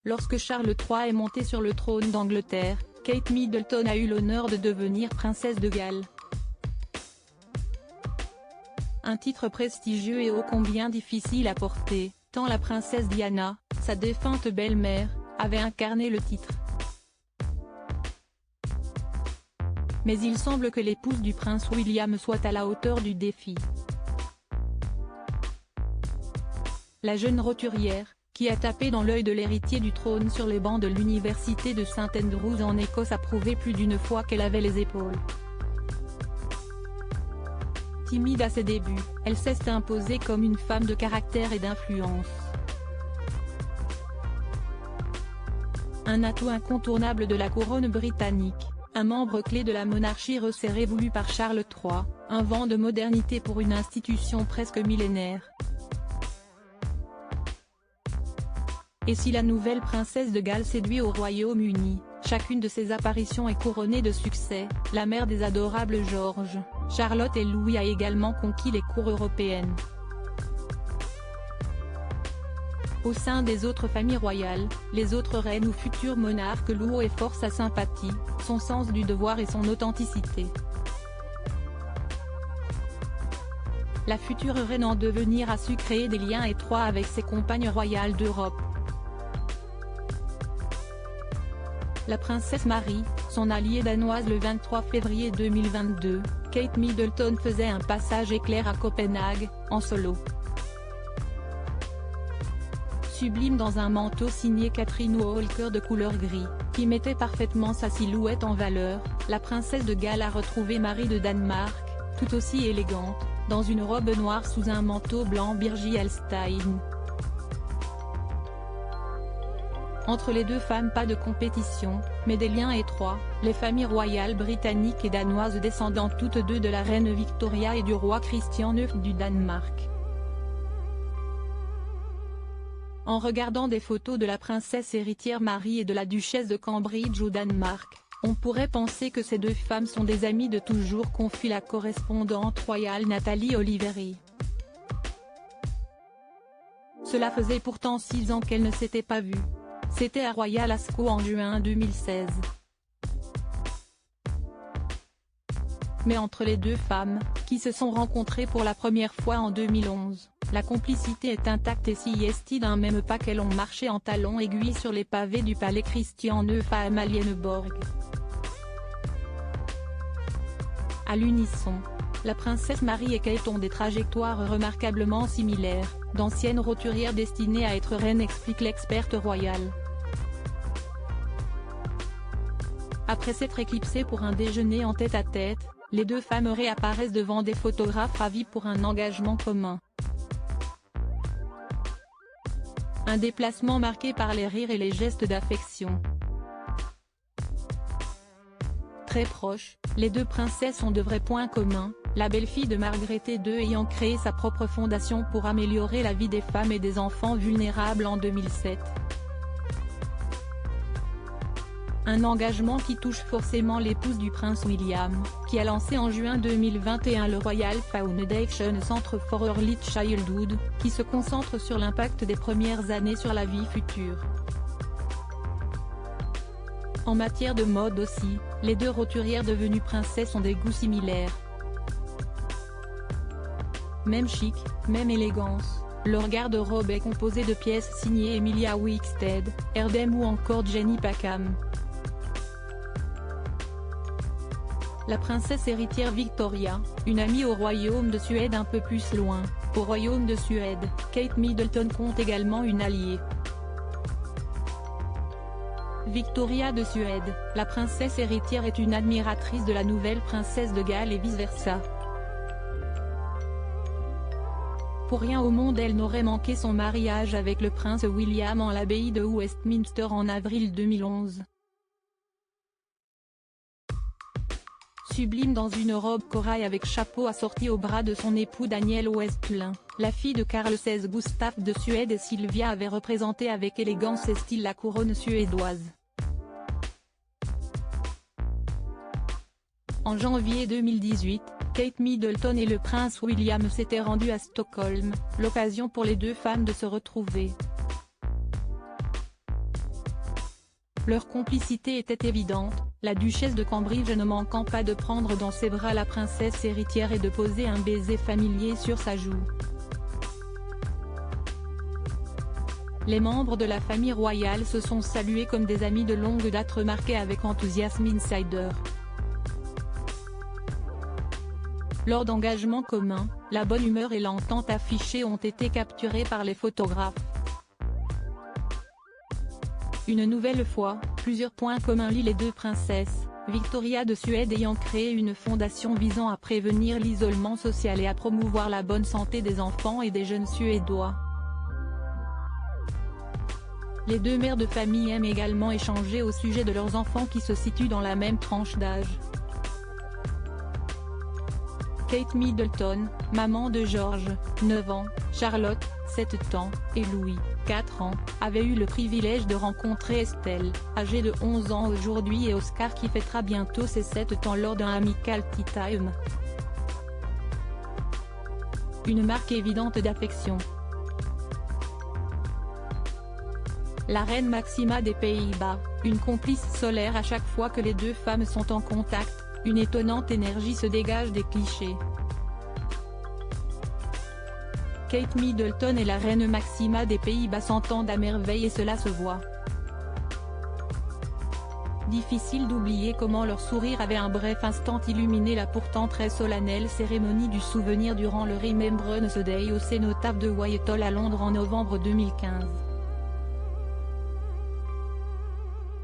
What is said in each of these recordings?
Lorsque Charles III est monté sur le trône d'Angleterre, Kate Middleton a eu l'honneur de devenir princesse de Galles. Un titre prestigieux et ô combien difficile à porter, tant la princesse Diana, sa défunte belle-mère, avait incarné le titre. Mais il semble que l'épouse du prince William soit à la hauteur du défi. La jeune roturière, qui a tapé dans l'œil de l'héritier du trône sur les bancs de l'université de St Andrews en Écosse, a prouvé plus d'une fois qu'elle avait les épaules. Timide à ses débuts, elle s'est imposée comme une femme de caractère et d'influence. Un atout incontournable de la couronne britannique, un membre clé de la monarchie resserrée voulue par Charles III, un vent de modernité pour une institution presque millénaire. Et si la nouvelle princesse de Galles séduit au Royaume-Uni, chacune de ses apparitions est couronnée de succès. La mère des adorables George, Charlotte et Louis a également conquis les cours européennes. Au sein des autres familles royales, les autres reines ou futurs monarques louent et fort sa sympathie, son sens du devoir et son authenticité. La future reine en devenir a su créer des liens étroits avec ses compagnes royales d'Europe. La princesse Marie, son alliée danoise le 23 février 2022, Kate Middleton faisait un passage éclair à Copenhague, en solo. Sublime dans un manteau signé Catherine Walker de couleur gris, qui mettait parfaitement sa silhouette en valeur, la princesse de Galles a retrouvé Marie de Danemark, tout aussi élégante, dans une robe noire sous un manteau blanc Birgi-Alstein. Entre les deux femmes, pas de compétition, mais des liens étroits. Les familles royales britanniques et danoises descendant toutes deux de la reine Victoria et du roi Christian IX du Danemark. En regardant des photos de la princesse héritière Marie et de la duchesse de Cambridge au Danemark, on pourrait penser que ces deux femmes sont des amies de toujours, confie la correspondante royale Nathalie Oliveri. Cela faisait pourtant 6 ans qu'elles ne s'étaient pas vues. C'était à Royal Ascot en juin 2016. Mais entre les deux femmes, qui se sont rencontrées pour la première fois en 2011, la complicité est intacte et si est d'un même pas qu'elles ont marché en talons aiguilles sur les pavés du palais Christian IX à Amalienborg. À l'unisson, la princesse Marie et Kate ont des trajectoires remarquablement similaires, d'anciennes roturières destinées à être reines, explique l'experte royale. Après s'être éclipsées pour un déjeuner en tête-à-tête, les deux femmes réapparaissent devant des photographes ravis pour un engagement commun. Un déplacement marqué par les rires et les gestes d'affection. Très proches, les deux princesses ont de vrais points communs, la belle-fille de Margaret II ayant créé sa propre fondation pour améliorer la vie des femmes et des enfants vulnérables en 2007. Un engagement qui touche forcément l'épouse du prince William, qui a lancé en juin 2021 le Royal Foundation Centre for Early Childhood, qui se concentre sur l'impact des premières années sur la vie future. En matière de mode aussi, les deux roturières devenues princesses ont des goûts similaires. Même chic, même élégance, leur garde-robe est composée de pièces signées Emilia Wickstead, Erdem ou encore Jenny Packham. La princesse héritière Victoria, une amie au royaume de Suède un peu plus loin, au royaume de Suède, Kate Middleton compte également une alliée. Victoria de Suède, la princesse héritière est une admiratrice de la nouvelle princesse de Galles et vice-versa. Pour rien au monde elle n'aurait manqué son mariage avec le prince William en l'abbaye de Westminster en avril 2011. Sublime dans une robe corail avec chapeau assorti au bras de son époux Daniel Westlund, la fille de Carl XVI Gustaf de Suède et Sylvia avait représenté avec élégance et style la couronne suédoise. En janvier 2018, Kate Middleton et le prince William s'étaient rendus à Stockholm, l'occasion pour les deux femmes de se retrouver. Leur complicité était évidente, la duchesse de Cambridge ne manquant pas de prendre dans ses bras la princesse héritière et de poser un baiser familier sur sa joue. Les membres de la famille royale se sont salués comme des amis de longue date, remarqué avec enthousiasme Insider. Lors d'engagements communs, la bonne humeur et l'entente affichée ont été capturées par les photographes. Une nouvelle fois, plusieurs points communs lient les deux princesses, Victoria de Suède ayant créé une fondation visant à prévenir l'isolement social et à promouvoir la bonne santé des enfants et des jeunes Suédois. Les deux mères de famille aiment également échanger au sujet de leurs enfants qui se situent dans la même tranche d'âge. Kate Middleton, maman de George, 9 ans, Charlotte, 7 ans, et Louis, 4 ans, avait eu le privilège de rencontrer Estelle, âgée de 11 ans aujourd'hui, et Oscar qui fêtera bientôt ses 7 ans lors d'un amical tea time. Une marque évidente d'affection. La reine Maxima des Pays-Bas, une complice solaire à chaque fois que les deux femmes sont en contact, une étonnante énergie se dégage des clichés. Kate Middleton et la reine Maxima des Pays-Bas s'entendent à merveille et cela se voit. Difficile d'oublier comment leur sourire avait un bref instant illuminé la pourtant très solennelle cérémonie du souvenir durant le Remembrance Day au cénotaphe de Whitehall à Londres en novembre 2015.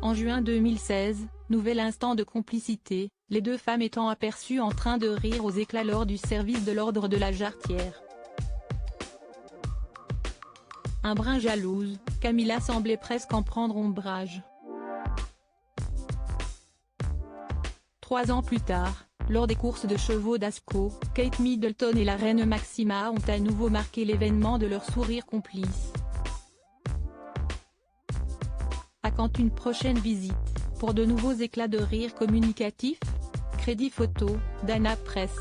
En juin 2016, nouvel instant de complicité, les deux femmes étant aperçues en train de rire aux éclats lors du service de l'ordre de la Jarretière. Un brin jalouse, Camilla semblait presque en prendre ombrage. 3 ans plus tard, lors des courses de chevaux d'Ascot, Kate Middleton et la reine Maxima ont à nouveau marqué l'événement de leur sourire complice. À quand une prochaine visite, pour de nouveaux éclats de rire communicatifs? Crédit photo, Dana Press.